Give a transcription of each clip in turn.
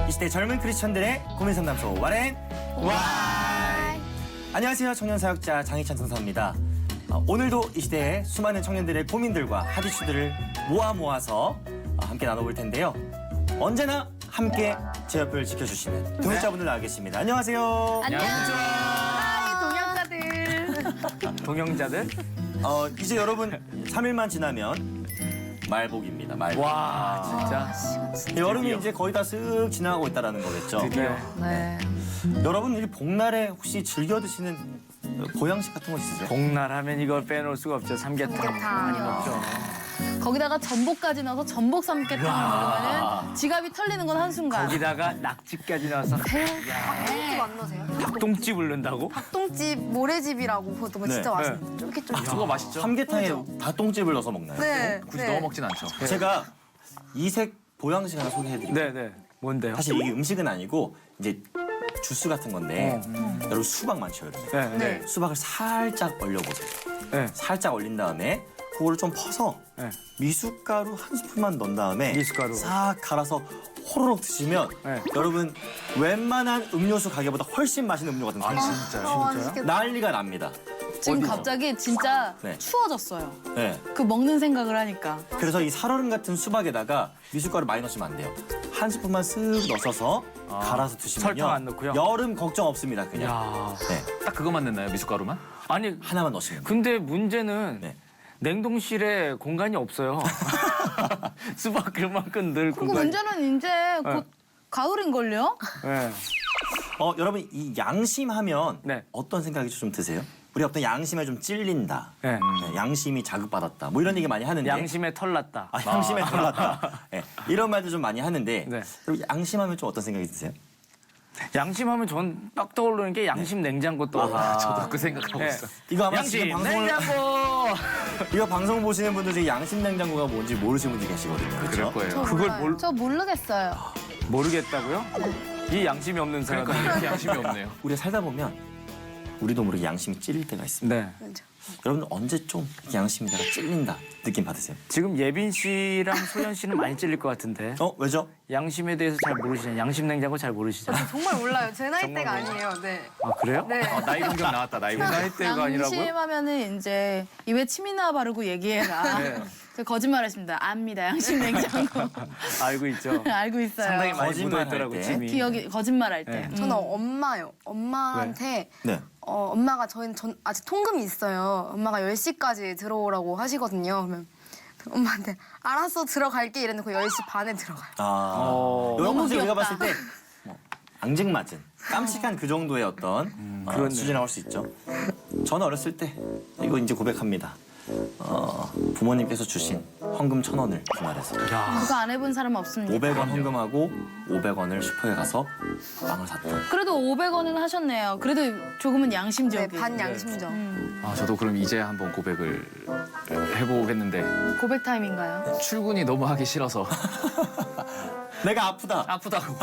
이 시대 젊은 크리스천들의 고민 상담소 와렌 와. 안녕하세요. 청년사역자 장희찬 선사입니다. 오늘도 이 시대의 수많은 청년들의 고민들과 핫이슈들을 모아서 함께 나눠볼 텐데요. 언제나 함께 제 옆을 지켜주시는 동역자분들 나와 계십니다. 안녕하세요. 동영자들? 이제 여러분 3일만 지나면 말복입니다. 말복. 와, 진짜. 여름이 이제 거의 다 쓱 지나가고 있다는 거겠죠. 드디어. 네. 여러분 이 복날에 혹시 즐겨 드시는 보양식 같은 거 있으세요? 복날 하면 이걸 빼놓을 수가 없죠. 삼계탕 많이 먹죠. 거기다가 전복까지 넣어서 전복 삼계탕을 먹으면 지갑이 털리는 건 한순간. 거기다가 낙지까지 넣어서 닭똥집 안 넣으세요? 닭똥집을 넣는다고? 닭똥집, 모래집이라고 그것도 네. 진짜 맛있는데 쫄깃쫄깃. 그거 맛있죠? 삼계탕에 닭똥집을 넣어서 먹나요? 네. 굳이 넣어 먹진 않죠. 제가 이색 보양식 하나 소개해드릴게요. 네네. 뭔데요? 사실 이게 음식은 아니고 이제 주스 같은 건데 여러분 수박 많죠, 여러분. 네. 네. 수박을 살짝 얼려보세요. 네. 살짝 얼린 다음에 그거를 좀 퍼서 네. 미숫가루 한 스푼만 넣은 다음에 미숫가루. 싹 갈아서 호로록 드시면 네. 여러분 웬만한 음료수 가게보다 훨씬 맛있는 음료가 됩니다. 진짜요? 맛있겠다. 난리가 납니다. 지금 어디서? 갑자기 진짜 네. 추워졌어요. 네. 그 먹는 생각을 하니까. 그래서 이 살얼음 같은 수박에다가 미숫가루 많이 넣으시면 안 돼요. 한 스푼만 쓱 넣어서 갈아서 드시면요. 설탕 안 넣고요? 여름 걱정 없습니다, 그냥. 야. 네. 딱 그것만 넣나요? 미숫가루만? 아니, 하나만 넣으시면 돼요. 근데 문제는 네. 냉동실에 공간이 없어요. 수박 그만큼 늘 그리고 공간이. 문제는 이제 곧 가을인걸요? 네. 여러분 이 양심하면 네. 어떤 생각이 좀 드세요? 우리 어떤 양심에 좀 찔린다. 네. 네, 양심이 자극받았다. 뭐 이런 얘기 많이 하는데. 양심에 털 났다. 양심에 털났다. 네, 이런 말도 좀 많이 하는데. 네. 여러분, 양심하면 좀 어떤 생각이 드세요? 양심하면 전 딱 떠오르는 게 양심 냉장고 떠올라요. 저도 그 생각하고 네. 있어요. 이거 아마 양심 지금 방송을 냉장고. 이거 방송 보시는 분들 중에 양심 냉장고가 뭔지 모르시는 분들이 계시거든요. 그렇죠? 그럴 거예요. 그걸 저 모르겠어요. 모르겠다고요? 이 양심이 없는 사람. 그러니까 이렇게 양심이 없네요. 우리가 살다 보면 우리도 모르게 양심이 찔릴 때가 있습니다. 네. 여러분들 언제 좀 양심이다가 찔린다 느낌 받으세요? 지금 예빈 씨랑 소연 씨는 많이 찔릴 것 같은데. 왜죠? 양심에 대해서 잘 모르시잖아요. 양심 냉장고 잘 모르시잖아요. 정말 몰라요. 제 나이대가 정말 아니에요. 네. 아 그래요? 네. 나이 공격 나왔다. 나이 공격. 나이대가 아니라고요? 양심하면은 이제 입에 침이나 바르고 얘기해라. 네. 저 거짓말했습니다. 압니다. 양심 냉장고. 알고 있죠. 알고 있어요. 상당히 많이 거짓말 묻어있더라고 할 때. 침이. 기억이 거짓말할 때. 네. 저는 엄마요. 엄마한테 네. 엄마가 저희는 아직 통금이 있어요. 엄마가 10시까지 들어오라고 하시거든요. 그러면 엄마한테 알았어 들어갈게 이랬는데 10시 반에 들어가요. 여러분 너무 사실 우리가 귀엽다. 봤을 때 앙증맞은 깜찍한 그 정도의 어떤 그렇네. 수준이라고 할 수 있죠. 저는 어렸을 때 이거 이제 고백합니다. 부모님께서 주신 헌금 1,000원을 주말에서 그거 안 해본 사람 없습니다. 500원 헌금하고 500원을 슈퍼에 가서 빵을 샀다. 그래도 500원은 하셨네요. 그래도 조금은 네, 양심적이에요. 반 양심적. 저도 그럼 이제 한번 고백을 해보겠는데 고백 타임인가요? 출근이 너무 하기 싫어서 내가 아프다. 아프다고.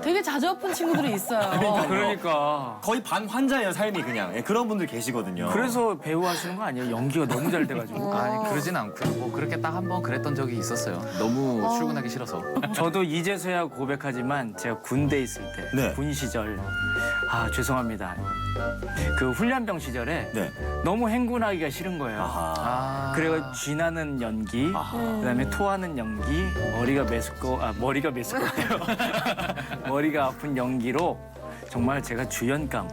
되게 자주 아픈 친구들이 있어요. 그러니까. 거의 반환자예요, 삶이 그냥. 예, 그런 분들 계시거든요. 그래서 배우 하시는 거 아니에요? 연기가 너무 잘 돼가지고. 아니 그러진 않고요. 뭐 그렇게 딱 한 번 그랬던 적이 있었어요. 너무 출근하기 싫어서. 저도 이제서야 고백하지만 제가 군대 있을 때, 네. 군 시절, 죄송합니다. 그 훈련병 시절에 네. 너무 행군하기가 싫은 거예요. 아하. 그래가 쥐나는 연기, 그다음에 토하는 연기, 머리가 메스꺼, 머리가 메스꺼요. 머리가 아픈 연기로 정말 제가 주연감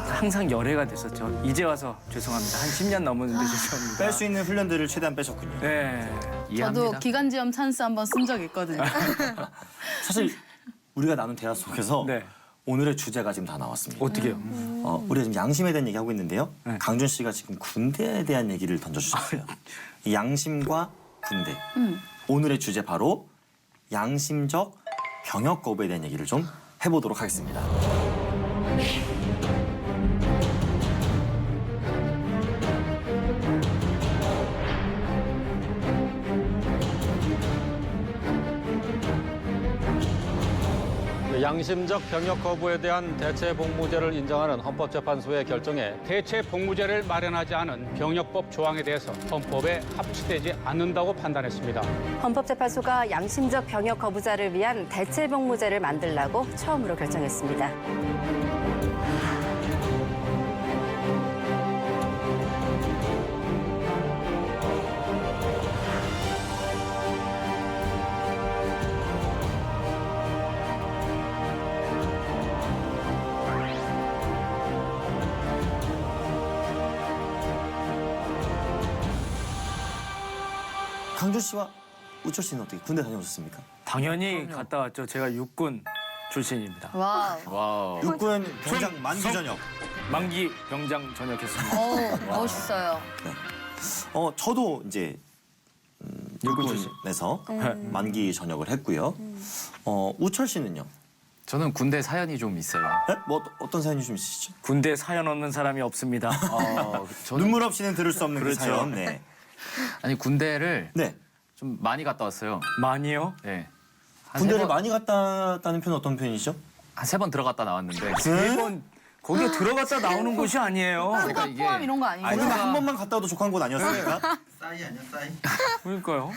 항상 열애가 됐었죠. 이제 와서 죄송합니다. 한 10년 넘었는데 죄송합니다. 뺄 수 있는 훈련들을 최대한 빼셨군요. 네. 저도 이해합니다. 기관지염 찬스 한번 쓴 적 있거든요. 사실 우리가 나눈 대화 속에서 네. 오늘의 주제가 지금 다 나왔습니다. 어떻게요? 우리가 지금 양심에 대한 얘기하고 있는데요. 네. 강준 씨가 지금 군대에 대한 얘기를 던져주셨어요. 이 양심과 군대. 오늘의 주제 바로 양심적 병역 거부에 대한 얘기를 좀 해보도록 하겠습니다. 양심적 병역 거부에 대한 대체 복무제를 인정하는 헌법재판소의 결정에 대체 복무제를 마련하지 않은 병역법 조항에 대해서 헌법에 합치되지 않는다고 판단했습니다. 헌법재판소가 양심적 병역 거부자를 위한 대체 복무제를 만들라고 처음으로 결정했습니다. 강준 씨와 우철 씨는 어떻게 군대 다녀오셨습니까? 당연히 갔다 왔죠. 제가 육군 출신입니다. 와우. 와우. 육군 병장 만기 전역. 만기 병장 전역했습니다. 멋있어요. 저도 이제 육군에서 만기 전역을 했고요. 우철 씨는요? 저는 군대 사연이 좀 있어요. 네? 뭐 어떤 사연이 좀 있으시죠? 군대 사연 없는 사람이 없습니다. 저는 눈물 없이는 들을 수 없는 그렇죠. 그 사연. 네. 아니 군대를 네. 좀 많이 갔다 왔어요. 많이요? 네. 군대를 많이 갔다 왔다는 표현은 어떤 표현이죠? 한 3번 들어갔다 나왔는데 일본 거기에 들어갔다 나오는 곳이 아니에요. 그러니까 휴가 포함 이런 거 아니고. 아니 근데 한 번만 갔다 와도 족한 곳 아니었습니까? 그러니까요.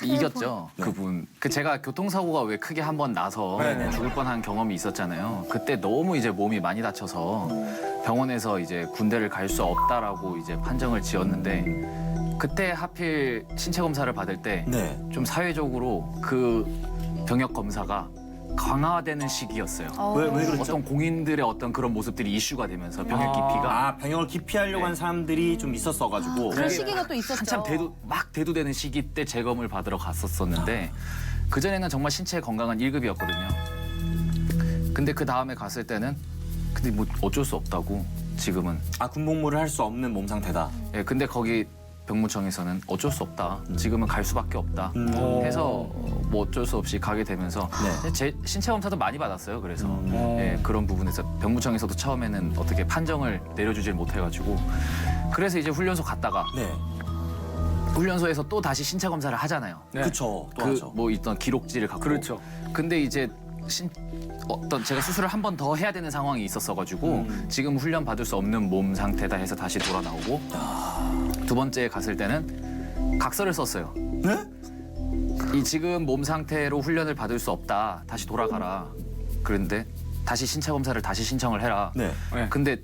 이겼죠. 그분. 제가 교통사고가 왜 크게 한 번 나서 네네. 죽을 뻔한 경험이 있었잖아요. 그때 너무 이제 몸이 많이 다쳐서 병원에서 이제 군대를 갈 수 없다라고 이제 판정을 지었는데 그때 하필 신체 검사를 받을 때 좀 네. 사회적으로 그 병역 검사가 강화되는 시기였어요. 왜 그랬죠? 어떤 공인들의 어떤 그런 모습들이 이슈가 되면서 병역 기피가 병역을 기피하려고 한 사람들이 좀 있었어가지고. 그런 시기가 또 있었죠. 한참 대두되는 시기 때 재검을 받으러 갔었었는데 그 전에는 정말 신체 건강한 1급이었거든요. 근데 그 다음에 갔을 때는 근데 뭐 어쩔 수 없다고 지금은. 군복무를 할 수 없는 몸 상태다. 예, 근데 거기 병무청에서는 어쩔 서 없다. 지금은 갈 수밖에 없다. 해서 뭐 어쩔 수 없이 가게 되면서 네. 제 신체 검사도 많이 받았어요. 그래서 예, 그런 부분에서 병무청에서도 처음에는 어떻게 판정을 내려주질 못해가지고 그래서 이제 훈련소 갔다가 네. 훈련소에서 또 다시 신체 검사를 하잖아요. 네. 그쵸. 또 그 하죠. 뭐 있던 기록지를 갖고. 그렇죠. 근데 이제 어떤 제가 수술을 한 번 더 해야 되는 상황이 있었어가지고 지금 훈련 받을 수 없는 몸 상태다 해서 다시 돌아 나오고 두 번째 갔을 때는 각서를 썼어요. 네? 이 지금 몸 상태로 훈련을 받을 수 없다. 다시 돌아가라. 그런데 다시 신체 검사를 다시 신청을 해라. 네. 네. 근데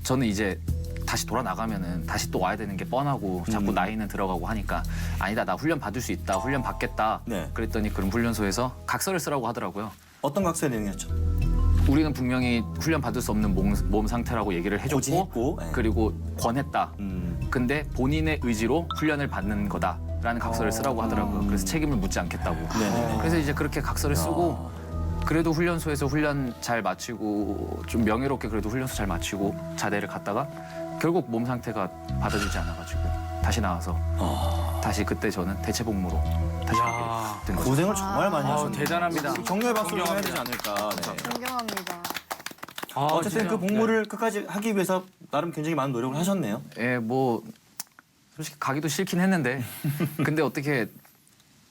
저는 이제 다시 돌아 나가면은 다시 또 와야 되는 게 뻔하고 자꾸 나이는 들어가고 하니까 아니다. 나 훈련 받을 수 있다. 훈련 받겠다. 네. 그랬더니 그럼 훈련소에서 각서를 쓰라고 하더라고요. 어떤 각서의 내용이었죠? 우리는 분명히 훈련 받을 수 없는 몸 상태라고 얘기를 해줬고 고지했고, 네. 그리고 권했다. 음. 근데 본인의 의지로 훈련을 받는 거다라는 각서를 쓰라고 하더라고요. 그래서 책임을 묻지 않겠다고. 네네. 그래서 이제 그렇게 각서를 쓰고 그래도 훈련소에서 훈련 잘 마치고 좀 명예롭게 그래도 훈련소 잘 마치고 자대를 갔다가 결국 몸 상태가 받아주지 않아가지고 다시 나와서 다시 그때 저는 대체 복무로 다시 야. 가게 된 거죠. 고생을 정말 많이 하셨네요. 대단합니다. 격려의 박수를 해야 존경합니다. 되지 않을까. 네. 존경합니다. 어쨌든 진짜. 그 복무를 끝까지 하기 위해서 나름 굉장히 많은 노력을 하셨네요. 예, 뭐 솔직히 가기도 싫긴 했는데 근데 어떻게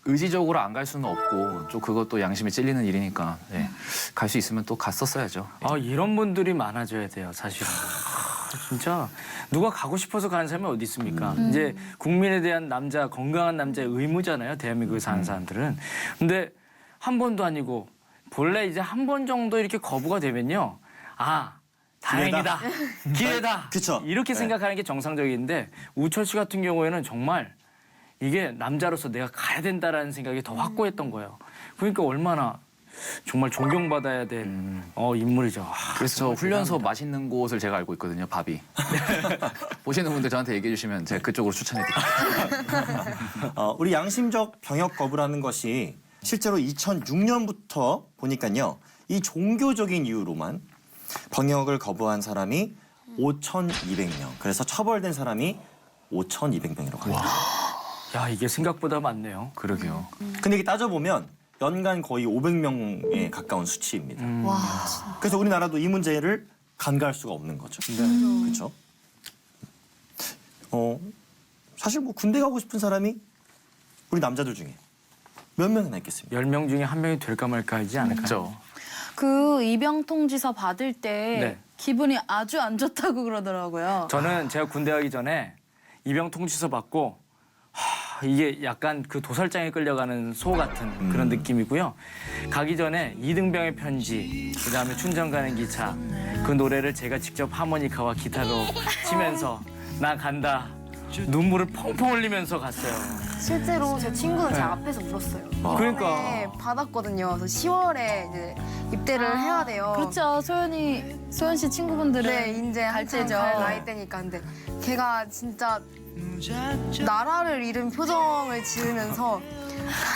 의지적으로 안 갈 수는 없고 또 그것도 양심에 찔리는 일이니까 예, 갈 수 있으면 또 갔었어야죠. 이런 분들이 많아져야 돼요, 사실은. 진짜 누가 가고 싶어서 가는 사람이 어디 있습니까? 이제 국민에 대한 남자, 건강한 남자의 의무잖아요, 대한민국에 사는 사람들은. 근데 한 번도 아니고 본래 이제 한 번 정도 이렇게 거부가 되면요, 다행이다, 기회다. 그쵸. 이렇게 네. 생각하는 게 정상적인데 우철 씨 같은 경우에는 정말 이게 남자로서 내가 가야 된다라는 생각이 더 확고했던 거예요. 그러니까 얼마나 정말 존경받아야 될 인물이죠. 그래서 저 훈련소 맛있는 곳을 제가 알고 있거든요, 밥이. 보시는 분들 저한테 얘기해 주시면 제가 그쪽으로 추천해 드릴게요. 우리 양심적 병역 거부라는 것이 실제로 2006년부터 보니까요. 이 종교적인 이유로만 병역을 거부한 사람이 5,200명. 그래서 처벌된 사람이 5,200명이라고 합니다. 야, 이게 생각보다 많네요. 그러게요. 근데 이게 따져보면 연간 거의 500명에 가까운 수치입니다. 와, 그래서 우리나라도 이 문제를 간과할 수가 없는 거죠. 그렇죠? 사실 뭐 군대 가고 싶은 사람이 우리 남자들 중에 몇 명이나 있겠습니까? 10명 중에 한 명이 될까 말까 하지 않을까요? 그렇죠. 그 입영 통지서 받을 때 네. 기분이 아주 안 좋다고 그러더라고요. 저는 제가 군대 가기 전에 입영 통지서 받고 이게 약간 그 도살장에 끌려가는 소 같은 그런 느낌이고요. 가기 전에 이등병의 편지, 그다음에 춘천 가는 기차 그 노래를 제가 직접 하모니카와 기타로 치면서 나 간다 눈물을 펑펑 흘리면서 갔어요. 실제로 제 친구는 제 앞에서 울었어요. 그러니까. 네, 받았거든요. 그래서 10월에 이제 입대를 해야 돼요. 그렇죠. 소연 씨 친구분들은 네, 이제 갈 한참 때죠. 갈 나이 때니까. 근데 걔가 진짜 나라를 잃은 표정을 지으면서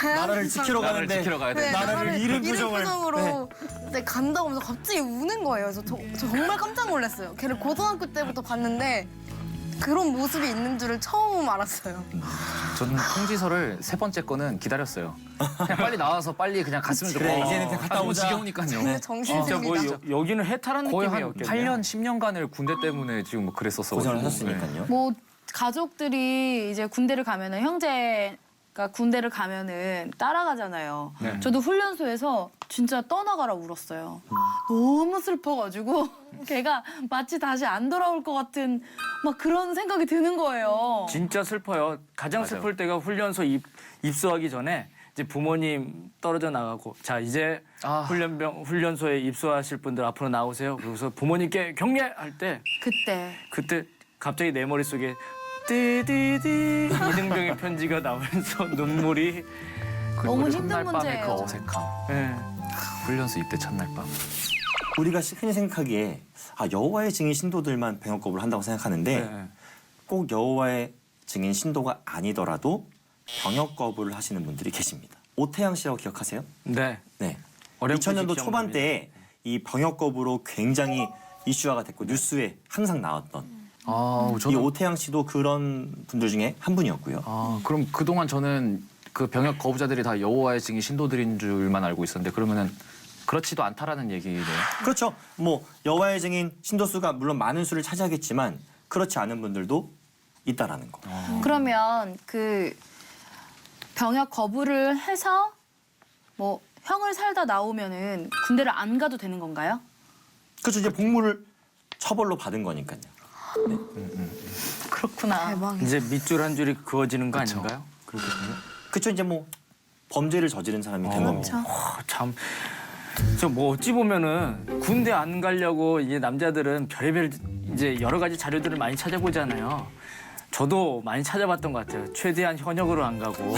나라를 지키러 나라를 가는데 지키러 가야 돼. 네, 나라를 잃은 표정을. 표정으로 네, 간다고 하면서 갑자기 우는 거예요. 저 정말 깜짝 놀랐어요. 걔를 고등학교 때부터 봤는데 그런 모습이 있는 줄을 처음 알았어요. 저는 통지서를 3번째 거는 기다렸어요. 그냥 빨리 나와서 빨리 그냥 갔으면 좋겠어. 그래, 이제는 그냥 갔다 너무 오자. 지겨우니까요. 진짜 어. 진짜 뭐 정신승리다. 여기는 해탈한 거의 한 느낌이었겠네요. 8년, 10년간을 군대 때문에 지금 뭐 그랬었어. 고생을 하셨으니까요. 뭐 가족들이 이제 군대를 가면은 형제가 군대를 가면은 따라가잖아요. 네. 저도 훈련소에서 진짜 떠나가라 울었어요. 너무 슬퍼가지고 걔가 마치 다시 안 돌아올 것 같은 막 그런 생각이 드는 거예요. 진짜 슬퍼요. 가장 맞아요. 슬플 때가 훈련소 입소하기 전에 이제 부모님 떨어져 나가고 자 이제 아. 훈련소에 입소하실 분들 앞으로 나오세요. 그래서 부모님께 격려할 때 그때 갑자기 내 머릿속에 띠디디 이등병의 편지가 나오면서 눈물이 너무 우리 힘든 첫날 밤의 문제예요, 그 저. 어색함. 예. 훈련소 입대 첫날 밤. 우리가 흔히 생각하기에 여호와의 증인 신도들만 병역 거부를 한다고 생각하는데 네. 꼭 여호와의 증인 신도가 아니더라도 병역 거부를 하시는 분들이 계십니다. 오태양 씨라고 기억하세요? 네. 네. 어렴풋이 2000년도 기억납니다. 초반대에 이 병역 거부로 굉장히 이슈화가 됐고 뉴스에 항상 나왔던 이 저는 오태양 씨도 그런 분들 중에 한 분이었고요. 그럼 그동안 저는 그 병역 거부자들이 다 여호와의 증인 신도들인 줄만 알고 있었는데 그러면은 그렇지도 않다라는 얘기네요. 그렇죠. 뭐 여호와의 증인 신도수가 물론 많은 수를 차지하겠지만 그렇지 않은 분들도 있다라는 거. 그러면 그 병역 거부를 해서 뭐 형을 살다 나오면은 군대를 안 가도 되는 건가요? 그렇죠. 이제 복무를 처벌로 받은 거니까요. 그렇구나. 대박이다. 이제 밑줄 한 줄이 그어지는 거 그쵸. 아닌가요? 그렇거든요. 그렇죠. 이제 뭐 범죄를 저지른 사람이 된 겁니다. 참. 저 뭐 어찌 보면은 군대 안 가려고 이제 남자들은 별의별 이제 여러 가지 자료들을 많이 찾아보잖아요. 저도 많이 찾아봤던 것 같아요. 최대한 현역으로 안 가고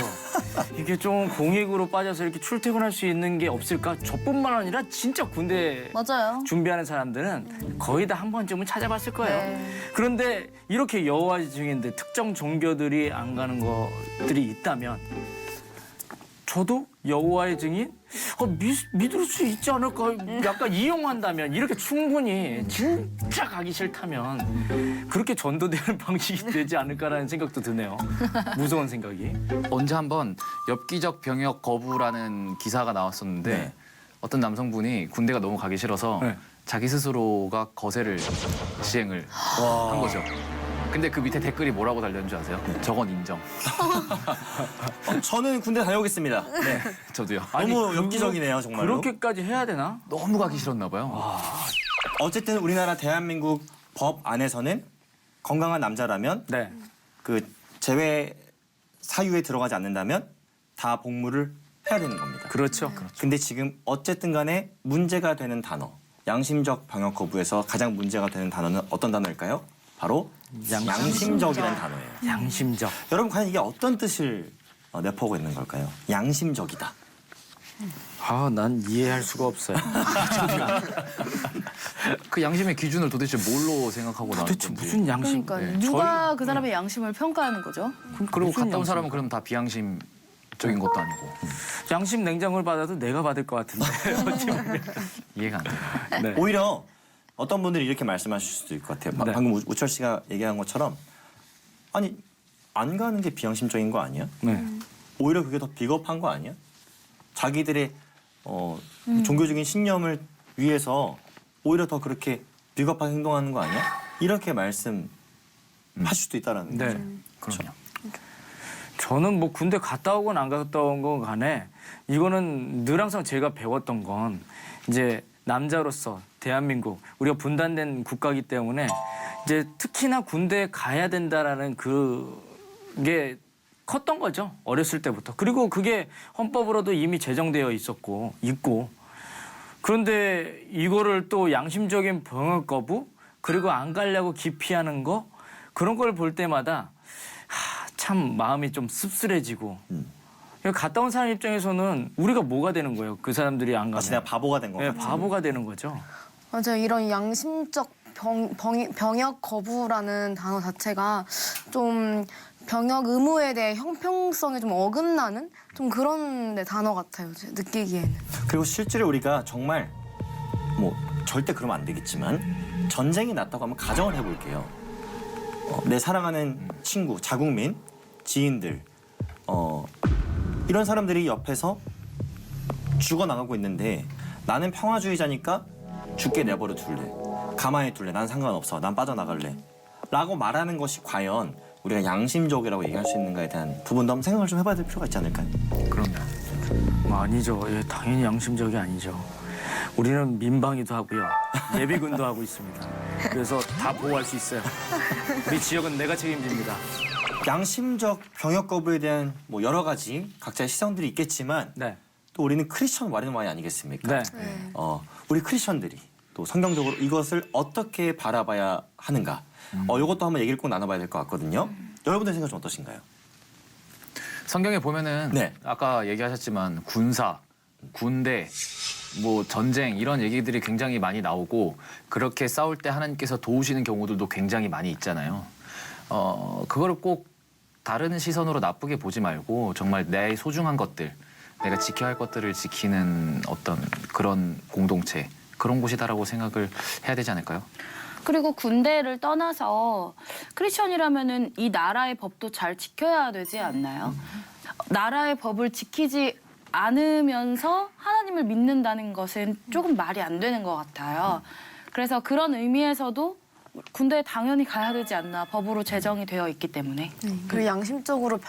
이게 좀 공익으로 빠져서 이렇게 출퇴근할 수 있는 게 없을까? 저뿐만 아니라 진짜 군대 맞아요. 준비하는 사람들은 거의 다 한 번쯤은 찾아봤을 거예요. 네. 그런데 이렇게 여호와의 증인들 특정 종교들이 안 가는 것들이 있다면 저도 여호와의 증인 믿을 수 있지 않을까? 약간 이용한다면 이렇게 충분히 진짜 가기 싫다면 그렇게 전도되는 방식이 되지 않을까라는 생각도 드네요. 무서운 생각이. 언제 한번 엽기적 병역 거부라는 기사가 나왔었는데 네. 어떤 남성분이 군대가 너무 가기 싫어서 네. 자기 스스로가 거세를 시행을 한 거죠. 근데 그 밑에 댓글이 뭐라고 달렸는지 아세요? 저건 인정. 저는 군대 다녀오겠습니다. 네. 저도요. 너무 엽기적이네요, 정말로. 그렇게까지 해야 되나? 너무 가기 싫었나 봐요. 어쨌든 우리나라 대한민국 법 안에서는 건강한 남자라면 네. 그 제외 사유에 들어가지 않는다면 다 복무를 해야 되는 겁니다. 그렇죠. 근데 지금 어쨌든 간에 문제가 되는 단어, 양심적 병역 거부에서 가장 문제가 되는 단어는 어떤 단어일까요? 바로 양심적이라는 단어예요. 양심적. 여러분 과연 이게 어떤 뜻을 내포하고 있는 걸까요? 양심적이다. 난 이해할 수가 없어요. 그 양심의 기준을 도대체 뭘로 생각하고 나온 도대체 건지. 무슨 양심? 그러니까 네. 누가 그 사람의 양심을 평가하는 거죠? 그리고 무슨 갔다 온 양심? 사람은 그럼 다 비양심적인 것도 아니고 양심 냉장고를 받아도 내가 받을 것 같은데. 이해가 안 돼요. 네. 오히려 어떤 분들이 이렇게 말씀하실 수도 있을 것 같아요. 네. 방금 우철 씨가 얘기한 것처럼 아니 안 가는 게 비양심적인 거 아니야? 네. 오히려 그게 더 비겁한 거 아니야? 자기들의 종교적인 신념을 위해서 오히려 더 그렇게 비겁하게 행동하는 거 아니야? 이렇게 말씀하실 수도 있다라는 네. 거죠. 그럼요. 저는 뭐 군대 갔다 오건 안 갔다 온 건 간에 이거는 늘 항상 제가 배웠던 건 이제 남자로서 대한민국 우리가 분단된 국가이기 때문에 이제 특히나 군대에 가야 된다라는 그게 컸던 거죠. 어렸을 때부터. 그리고 그게 헌법으로도 이미 제정되어 있고 그런데 이거를 또 양심적인 병역 거부 그리고 안 가려고 기피하는 거 그런 걸 볼 때마다 참 마음이 좀 씁쓸해지고 갔다 온 사람 입장에서는 우리가 뭐가 되는 거예요? 그 사람들이 안 마치 가면. 내가 바보가 된 거 네, 같아요. 바보가 되는 거죠. 맞아요. 이런 양심적 병역 거부라는 단어 자체가 좀 병역 의무에 대해 형평성에 좀 어긋나는 좀 그런 단어 같아요. 제가 느끼기에는. 그리고 실제로 우리가 정말 뭐 절대 그러면 안 되겠지만 전쟁이 났다고 한번 가정을 해볼게요. 내 사랑하는 친구, 자국민, 지인들 이런 사람들이 옆에서 죽어나가고 있는데 나는 평화주의자니까 죽게 내버려 둘래. 가만히 둘래. 난 상관없어. 난 빠져나갈래. 라고 말하는 것이 과연 우리가 양심적이라고 얘기할 수 있는가에 대한 부분도 한번 생각을 좀 해봐야 될 필요가 있지 않을까요? 그럼요. 아니죠. 예, 당연히 양심적이 아니죠. 우리는 민방위도 하고요. 예비군도 하고 있습니다. 그래서 다 보호할 수 있어요. 우리 지역은 내가 책임집니다. 양심적 병역 거부에 대한 뭐 여러 가지 각자의 시선들이 있겠지만 네. 또 우리는 크리스천 와르노아이 아니겠습니까? 네. 우리 크리스천들이 또 성경적으로 이것을 어떻게 바라봐야 하는가? 이것도 한번 얘기를 꼭 나눠봐야 될 것 같거든요. 여러분들 생각 좀 어떠신가요? 성경에 보면은 네. 아까 얘기하셨지만 군사, 군대, 뭐 전쟁 이런 얘기들이 굉장히 많이 나오고 그렇게 싸울 때 하나님께서 도우시는 경우들도 굉장히 많이 있잖아요. 그거를 꼭 다른 시선으로 나쁘게 보지 말고 정말 내 소중한 것들, 내가 지켜야 할 것들을 지키는 어떤 그런 공동체, 그런 곳이다라고 생각을 해야 되지 않을까요? 그리고 군대를 떠나서 크리스천이라면은 이 나라의 법도 잘 지켜야 되지 않나요? 나라의 법을 지키지 않으면서 하나님을 믿는다는 것은 조금 말이 안 되는 것 같아요. 그래서 그런 의미에서도 군대에 당연히 가야 되지 않나, 법으로 제정이 되어 있기 때문에. 그리고 양심적으로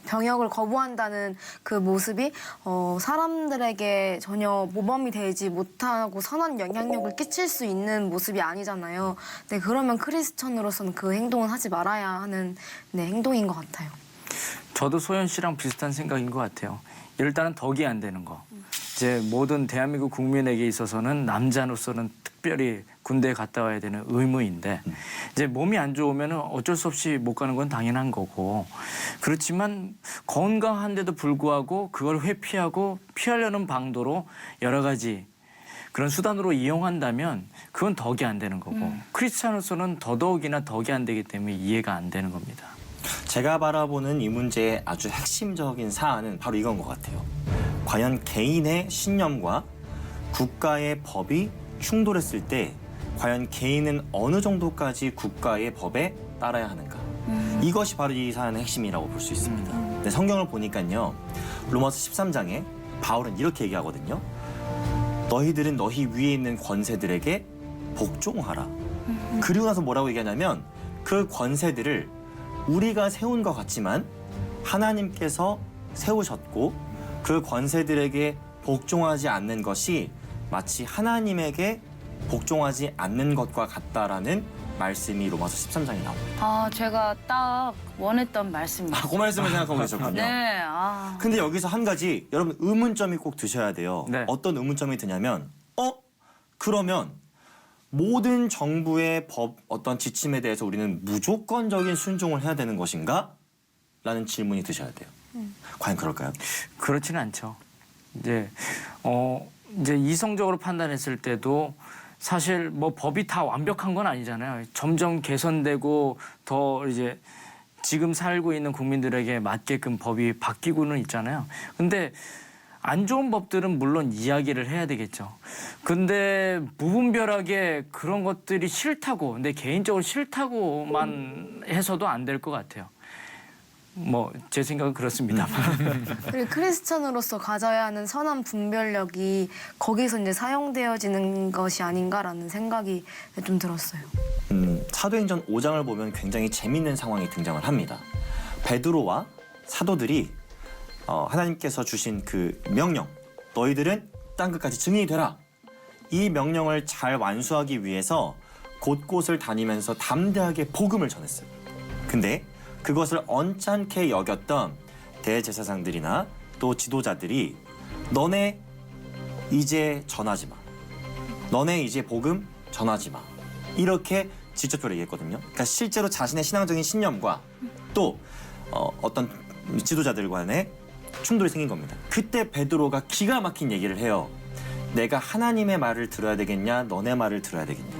병역을 거부한다는 그 모습이 사람들에게 전혀 모범이 되지 못하고 선한 영향력을 끼칠 수 있는 모습이 아니잖아요. 네, 그러면 크리스천으로서는 그 행동은 하지 말아야 하는 행동인 것 같아요. 저도 소연 씨랑 비슷한 생각인 것 같아요. 일단은 덕이 안 되는 거. 이제 모든 대한민국 국민에게 있어서는 남자로서는 특별히 군대에 갔다 와야 되는 의무인데 이제 몸이 안 좋으면 어쩔 수 없이 못 가는 건 당연한 거고 그렇지만 건강한데도 불구하고 그걸 회피하고 피하려는 방도로 여러 가지 그런 수단으로 이용한다면 그건 덕이 안 되는 거고 크리스찬으로서는 더더욱이나 덕이 안 되기 때문에 이해가 안 되는 겁니다. 제가 바라보는 이 문제의 아주 핵심적인 사안은 바로 이건 것 같아요. 과연 개인의 신념과 국가의 법이 충돌했을 때 과연 개인은 어느 정도까지 국가의 법에 따라야 하는가. 이것이 바로 이 사안의 핵심이라고 볼 수 있습니다. 네, 성경을 보니까요. 로마서 13장에 바울은 이렇게 얘기하거든요. 너희들은 너희 위에 있는 권세들에게 복종하라. 그리고 나서 뭐라고 얘기하냐면 그 권세들을 우리가 세운 것 같지만 하나님께서 세우셨고 그 권세들에게 복종하지 않는 것이 마치 하나님에게 복종하지 않는 것과 같다라는 말씀이 로마서 13장에 나옵니다. 제가 딱 원했던 말씀이에요. 그 말씀을 생각하고 계셨군요. 네, 근데 여기서 한 가지 여러분 의문점이 꼭 드셔야 돼요. 네. 어떤 의문점이 드냐면 그러면 모든 정부의 법 어떤 지침에 대해서 우리는 무조건적인 순종을 해야 되는 것인가? 라는 질문이 드셔야 돼요. 과연 그럴까요? 그렇지는 않죠. 이제 이성적으로 판단했을 때도 사실 뭐 법이 다 완벽한 건 아니잖아요. 점점 개선되고 더 이제 지금 살고 있는 국민들에게 맞게끔 법이 바뀌고는 있잖아요. 근데 안 좋은 법들은 물론 이야기를 해야 되겠죠. 근데 무분별하게 그런 것들이 싫다고, 근데 개인적으로 싫다고만 해서도 안 될 것 같아요. 뭐 제 생각은 그렇습니다. 그리고 크리스천으로서 가져야 하는 선한 분별력이 거기서 이제 사용되어지는 것이 아닌가라는 생각이 좀 들었어요. 사도행전 5장을 보면 굉장히 재밌는 상황이 등장을 합니다. 베드로와 사도들이 하나님께서 주신 그 명령, 너희들은 땅끝까지 증인이 되라. 이 명령을 잘 완수하기 위해서 곳곳을 다니면서 담대하게 복음을 전했어요. 근데 그것을 언짢게 여겼던 대제사장들이나 또 지도자들이 너네 이제 전하지 마. 너네 이제 복음 전하지 마. 이렇게 직접적으로 얘기했거든요. 그러니까 실제로 자신의 신앙적인 신념과 또 어떤 지도자들 간의 충돌이 생긴 겁니다. 그때 베드로가 기가 막힌 얘기를 해요. 내가 하나님의 말을 들어야 되겠냐, 너네 말을 들어야 되겠냐.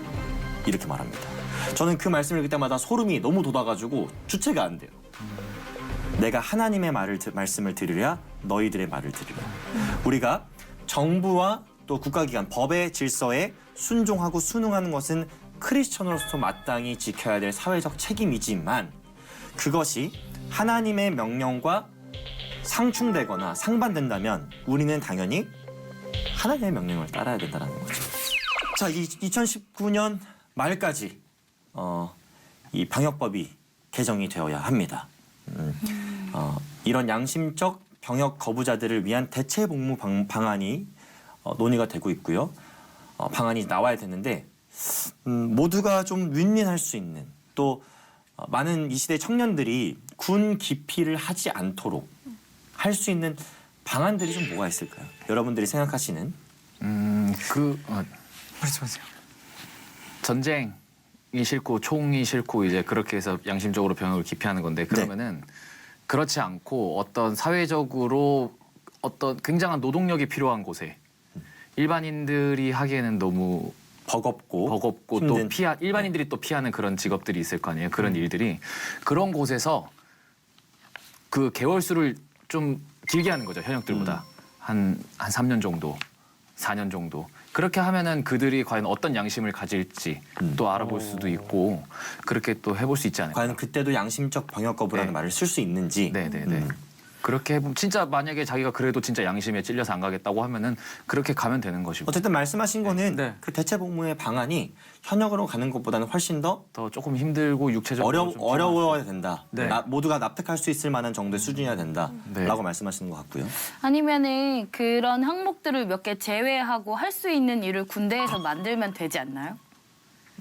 이렇게 말합니다. 저는 그 말씀을 읽을 때마다 소름이 너무 돋아가지고 주체가 안 돼요. 내가 하나님의 말씀을 들으랴, 너희들의 말을 들으랴. 우리가 정부와 또 국가기관, 법의 질서에 순종하고 순응하는 것은 크리스천으로서 마땅히 지켜야 될 사회적 책임이지만 그것이 하나님의 명령과 상충되거나 상반된다면 우리는 당연히 하나님의 명령을 따라야 된다는 거죠. 자, 2019년 말까지 이 방역법이 개정이 되어야 합니다. 이런 양심적 병역 거부자들을 위한 대체 복무 방안이 논의가 되고 있고요. 방안이 나와야 되는데 모두가 좀 윈윈할 수 있는 또 많은 이 시대 청년들이 군 기피를 하지 않도록 할 수 있는 방안들이 좀 뭐가 있을까요? 여러분들이 생각하시는 말씀하세요. 전쟁이 싫고 총이 싫고 이제 그렇게 해서 양심적으로 병역을 기피하는 건데 그러면은 그렇지 않고 어떤 사회적으로 어떤 굉장한 노동력이 필요한 곳에 일반인들이 하기에는 너무 버겁고 또 힘든. 일반인들이 또 피하는 그런 직업들이 있을 거 아니에요. 그런 일들이 그런 곳에서 그 개월수를 좀 길게 하는 거죠. 현역들보다 한 3년 정도, 4년 정도. 그렇게 하면은 그들이 과연 어떤 양심을 가질지 또 알아볼 수도 있고 그렇게 또 해볼 수 있지 않을까. 과연 그때도 양심적 병역 거부라는 네. 말을 쓸 수 있는지. 네네네. 그렇게 해보면 진짜 만약에 자기가 그래도 진짜 양심에 찔려서 안 가겠다고 하면은 그렇게 가면 되는 것이고 어쨌든 말씀하신 거는 네. 그 대체 복무의 방안이 현역으로 가는 것보다는 훨씬 더 더 조금 힘들고 육체적으로 좀 어려워야 된다. 네. 모두가 납득할 수 있을 만한 정도의 수준이어야 된다라고 네. 말씀하시는 것 같고요. 아니면은 그런 항목들을 몇 개 제외하고 할 수 있는 일을 군대에서 만들면 되지 않나요?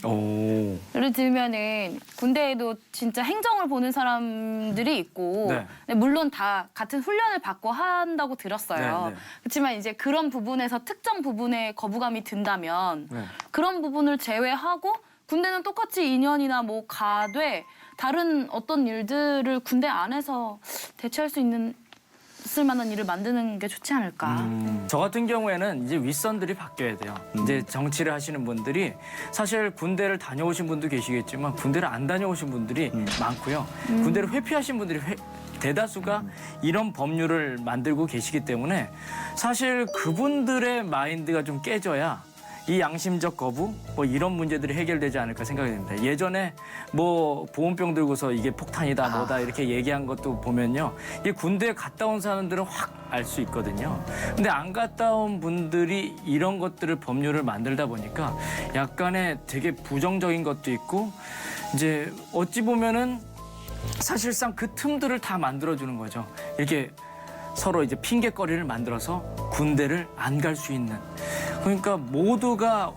오. 예를 들면은 군대에도 진짜 행정을 보는 사람들이 있고 네. 근데 물론 다 같은 훈련을 받고 한다고 들었어요. 네, 네. 그렇지만 이제 그런 부분에서 특정 부분에 거부감이 든다면 네. 그런 부분을 제외하고 군대는 똑같이 2년이나 뭐 가되 다른 어떤 일들을 군대 안에서 대체할 수 있을 만한 일을 만드는 게 좋지 않을까. 저 같은 경우에는 이제 윗선들이 바뀌어야 돼요. 이제 정치를 하시는 분들이 사실 군대를 다녀오신 분도 계시겠지만 군대를 안 다녀오신 분들이 많고요. 군대를 회피하신 분들이 대다수가 이런 법률을 만들고 계시기 때문에 사실 그분들의 마인드가 좀 깨져야 이 양심적 거부 뭐 이런 문제들이 해결되지 않을까 생각이 됩니다. 예전에 뭐 보온병 들고서 이게 폭탄이다 뭐다 이렇게 얘기한 것도 보면요. 이 군대에 갔다 온 사람들은 확 알 수 있거든요. 근데 안 갔다 온 분들이 이런 것들을 법률을 만들다 보니까 약간의 되게 부정적인 것도 있고 이제 어찌 보면은 사실상 그 틈들을 다 만들어주는 거죠. 이렇게 서로 이제 핑계거리를 만들어서 군대를 안 갈 수 있는. 그러니까 모두가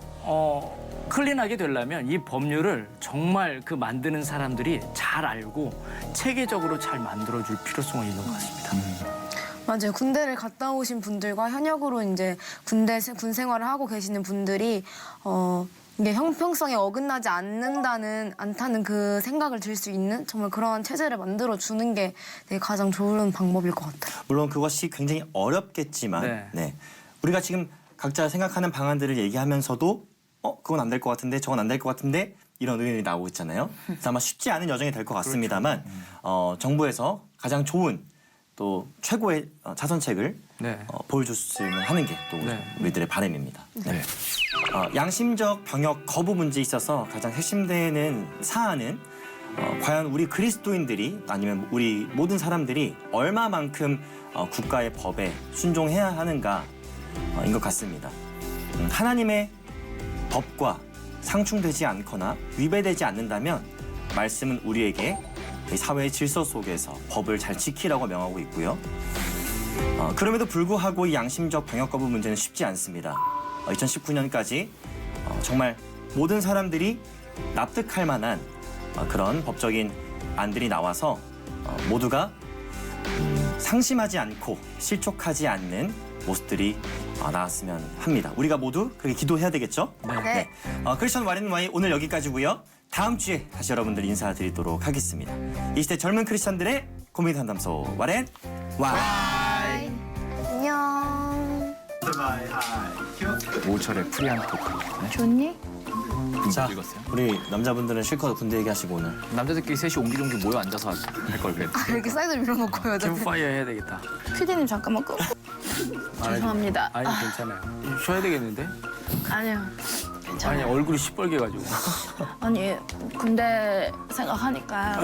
클린하게 되려면 이 법률을 정말 그 만드는 사람들이 잘 알고 체계적으로 잘 만들어줄 필요성이 있는 것 같습니다. 맞아요. 군대를 갔다 오신 분들과 현역으로 이제 군 생활을 하고 계시는 분들이 이게 형평성에 어긋나지 않다는 그 생각을 들 수 있는 정말 그러한 체제를 만들어 주는 게 가장 좋은 방법일 것 같아요. 물론 그것이 굉장히 어렵겠지만 네. 우리가 지금 각자 생각하는 방안들을 얘기하면서도 그건 안 될 것 같은데 저건 안 될 것 같은데 이런 의견이 나오고 있잖아요. 그래서 아마 쉽지 않은 여정이 될 것 같습니다만 정부에서 가장 좋은 또 최고의 자선책을 네. 보여줬으면 하는 게 또 네. 우리들의 바람입니다. 네. 양심적 병역 거부 문제에 있어서 가장 핵심되는 사안은 과연 우리 그리스도인들이 아니면 우리 모든 사람들이 얼마만큼 국가의 법에 순종해야 하는가인 것 같습니다. 하나님의 법과 상충되지 않거나 위배되지 않는다면 말씀은 우리에게 이 사회의 질서 속에서 법을 잘 지키라고 명하고 있고요. 그럼에도 불구하고 이 양심적 병역 거부 문제는 쉽지 않습니다. 2019년까지 정말 모든 사람들이 납득할 만한 그런 법적인 안들이 나와서 모두가 상심하지 않고 실족하지 않는 모습들이 나왔으면 합니다. 우리가 모두 그렇게 기도해야 되겠죠? 네. 크리스천 와렌와이 오늘 여기까지고요. 다음 주에 다시 여러분들 인사드리도록 하겠습니다. 이 시대 젊은 크리스천들의 고민 상담소 와렌 와이. 안녕. 오철의 프리한 토크. 네? 좋니? 자, 읽었어요? 우리 남자분들은 실컷 군대 얘기하시고 오늘. 남자들끼리 셋이 옹기종기 모여 앉아서 할 걸 그랬는데. 이렇게 사이드를 밀어놓고 여자. 캠프파이어 해야 되겠다. 피디님 잠깐만 끄고. 죄송합니다. 아니 괜찮아요. 쉬어야 되겠는데? 아니요. 아니 괜찮아요. 얼굴이 시뻘개가지고. 아니 군대 생각하니까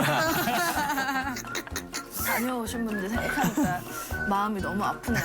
다녀오신 분들 생각하니까 마음이 너무 아프네요.